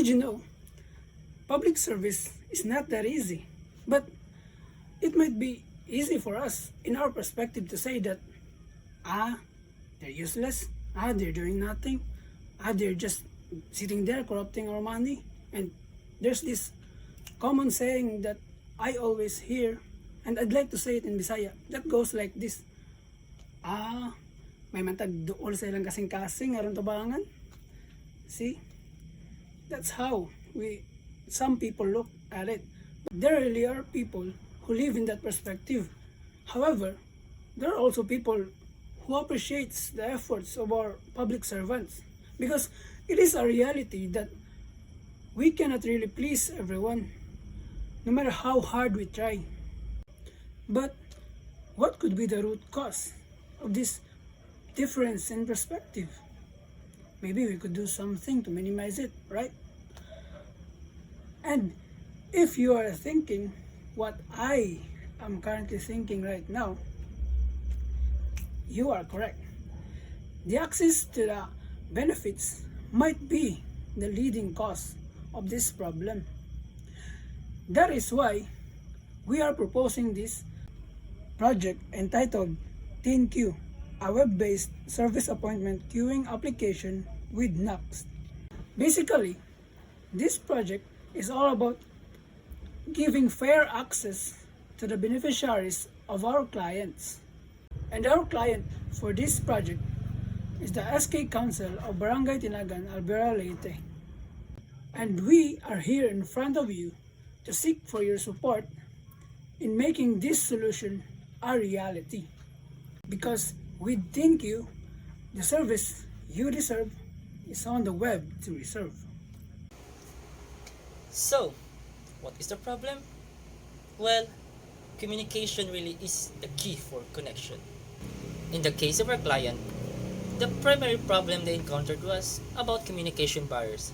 Did you know? Public service is not that easy. But it might be easy for us, in our perspective, to say that, they're useless, they're doing nothing, they're just sitting there corrupting our money. And there's this common saying that I always hear, and I'd like to say it in Bisaya, that goes like this. May matag duol sa ilang kasing-kasing aron tabangan. See? That's how some people look at it. But there really are people who live in that perspective. However, there are also people who appreciates the efforts of our public servants, because it is a reality that we cannot really please everyone, no matter how hard we try. But what could be the root cause of this difference in perspective? Maybe we could do something to minimize it, right? And if you are thinking what I am currently thinking right now, you are correct. The access to the benefits might be the leading cause of this problem. That is why we are proposing this project entitled TeenQ, a web-based service appointment queuing application with Next. Basically, this project is all about giving fair access to the beneficiaries of our clients. And our client for this project is the SK Council of Barangay Tinagan, Albera, Leyte. And we are here in front of you to seek for your support in making this solution a reality. Because with TeenQ, the service you deserve is on the web to reserve. So, what is the problem? Well, communication really is the key for connection. In the case of our client, the primary problem they encountered was about communication barriers.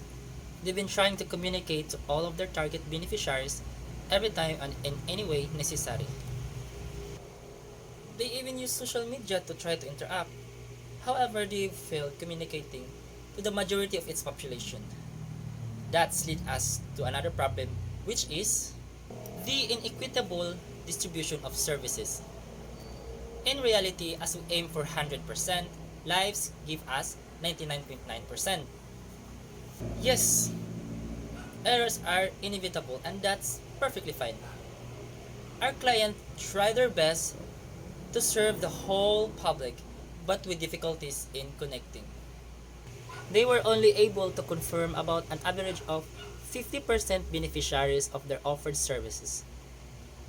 They've been trying to communicate to all of their target beneficiaries every time and in any way necessary. They even use social media to try to interact. However, they failed communicating to the majority of its population. That's led us to another problem, which is the inequitable distribution of services. In reality, as we aim for 100%, lives give us 99.9%. Yes, errors are inevitable and that's perfectly fine. Our client tried their best to serve the whole public but with difficulties in connecting. They were only able to confirm about an average of 50% beneficiaries of their offered services.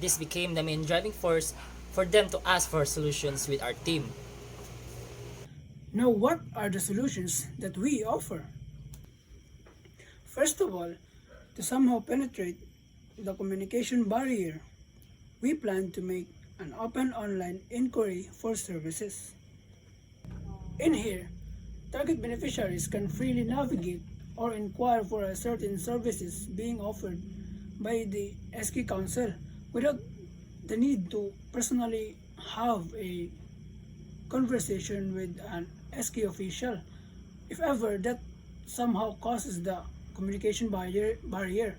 This became the main driving force for them to ask for solutions with our team. Now, what are the solutions that we offer? First of all, to somehow penetrate the communication barrier, we plan to make an open online inquiry for services. In here, target beneficiaries can freely navigate or inquire for a certain services being offered by the SK Council without the need to personally have a conversation with an SK official, if ever that somehow causes the communication barrier,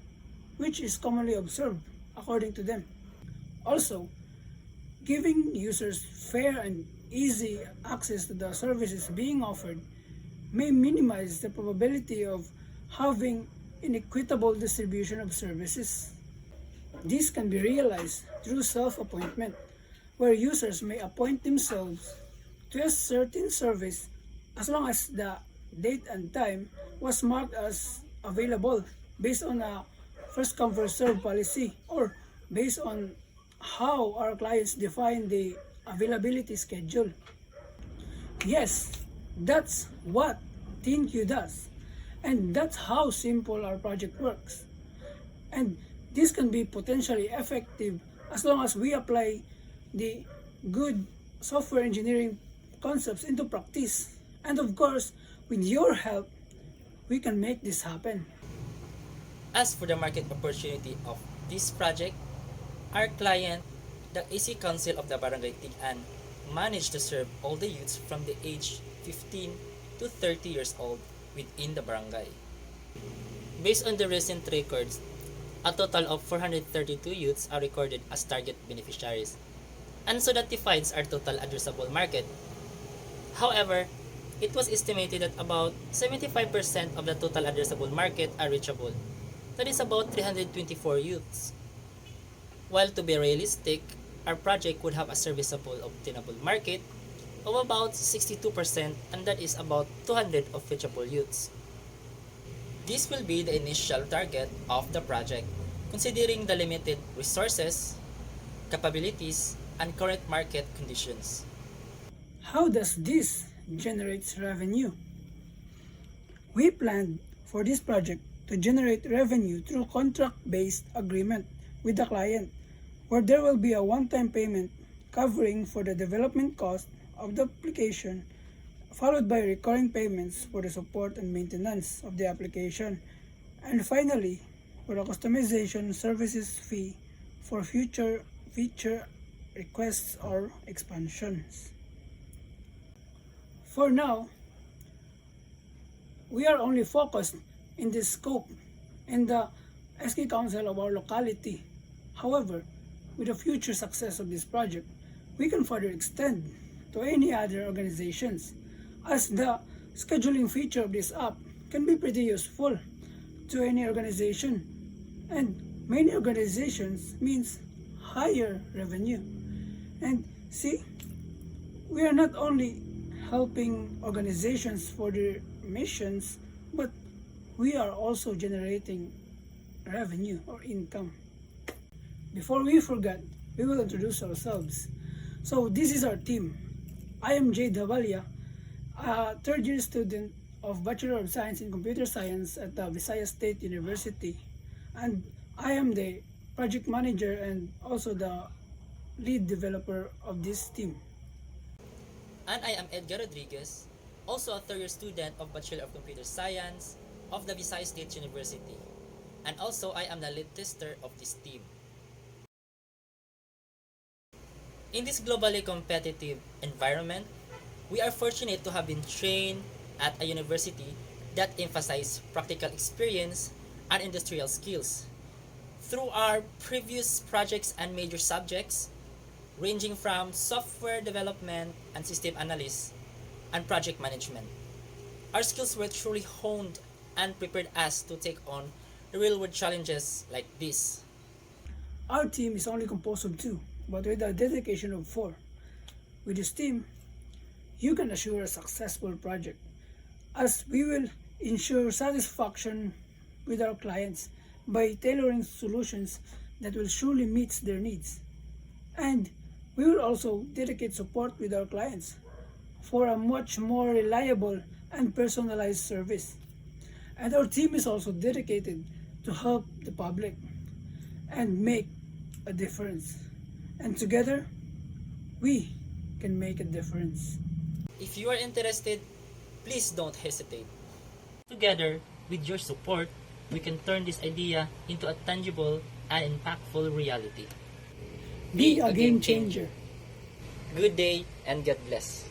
which is commonly observed according to them. Also, giving users fair and easy access to the services being offered may minimize the probability of having inequitable distribution of services. This can be realized through self-appointment, where users may appoint themselves to a certain service as long as the date and time was marked as available based on a first come first served policy, or based on how our clients define the availability schedule. Yes, that's what TeenQ does, and that's how simple our project works. And this can be potentially effective as long as we apply the good software engineering concepts into practice. And of course, with your help, we can make this happen. As for the market opportunity of this project, our client, the SK Council of the Barangay Tig-an, managed to serve all the youths from the age 15 to 30 years old within the barangay. Based on the recent records, a total of 432 youths are recorded as target beneficiaries, and so that defines our total addressable market. However, it was estimated that about 75% of the total addressable market are reachable. That is about 324 youths. While to be realistic, our project would have a serviceable obtainable market of about 62%, and that is about 200 of reachable youths. This will be the initial target of the project, considering the limited resources, capabilities, and current market conditions. How does this generate revenue? We planned for this project to generate revenue through contract-based agreement with the client, where there will be a one-time payment covering for the development cost of the application, followed by recurring payments for the support and maintenance of the application, and finally, for the customization services fee for future feature requests or expansions. For now, we are only focused in this scope and the SK Council of our locality. However, with the future success of this project, we can further extend to any other organizations, as the scheduling feature of this app can be pretty useful to any organization, and many organizations means higher revenue. And see, we are not only helping organizations for their missions, but we are also generating revenue or income. Before we forget, we will introduce ourselves. So this is our team. I am Jay Davalia, a third year student of Bachelor of Science in Computer Science at the Visayas State University, and I am the project manager and also the lead developer of this team. And I am Edgar Rodriguez, also a third year student of Bachelor of Computer Science of the Visayas State University. And also I am the lead tester of this team. In this globally competitive environment, we are fortunate to have been trained at a university that emphasizes practical experience and industrial skills. Through our previous projects and major subjects, ranging from software development and system analysis and project management, our skills were truly honed and prepared us to take on real-world challenges like this. Our team is only composed of 2, but with a dedication of 4. With this team, you can assure a successful project, as we will ensure satisfaction with our clients by tailoring solutions that will surely meet their needs. And we will also dedicate support with our clients for a much more reliable and personalized service. And our team is also dedicated to help the public and make a difference. And together, we can make a difference. If you are interested, please don't hesitate. Together, with your support, we can turn this idea into a tangible and impactful reality. Be a game changer. Good day and God bless.